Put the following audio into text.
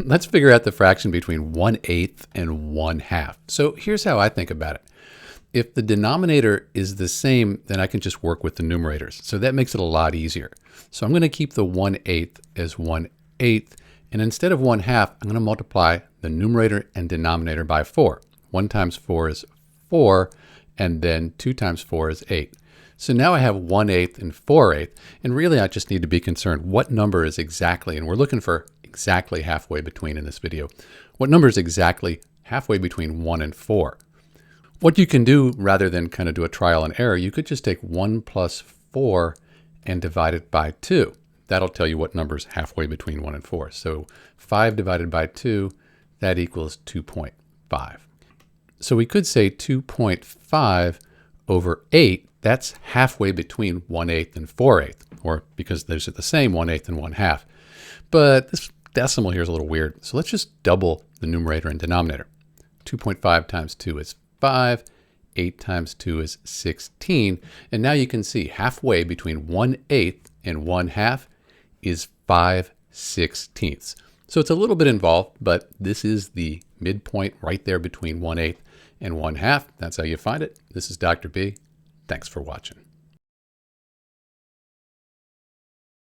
Let's figure out the fraction between 1/8 and 1/2. So here's how I think about it. If the denominator is the same, then I can just work with the numerators. So that makes it a lot easier. So I'm going to keep the 1/8 as 1/8. And instead of 1/2, I'm going to multiply the numerator and denominator by 4. 1 times 4 is 4, and then 2 times 4 is 8. So now I have 1/8 and 4/8, and really I just need to be concerned what number is exactly, and we're looking for exactly halfway between in this video. What number is exactly halfway between 1 and 4? What you can do, rather than kind of do a trial and error, you could just take 1 plus 4 and divide it by 2. That'll tell you what number is halfway between 1 and 4. So 5 divided by 2, that equals 2.5. So we could say 2.5 over 8, that's halfway between 1/8 and 4/8, or because those are the same, 1/8 and 1/2. But this decimal here is a little weird, so let's just double the numerator and denominator. 2.5 times 2 is 5, 8 times 2 is 16, and now you can see halfway between 1/8 and 1/2 is 5/16. So it's a little bit involved, but this is the midpoint right there between 1/8 and 1/2. That's how you find it. This is Dr. B. Thanks for watching.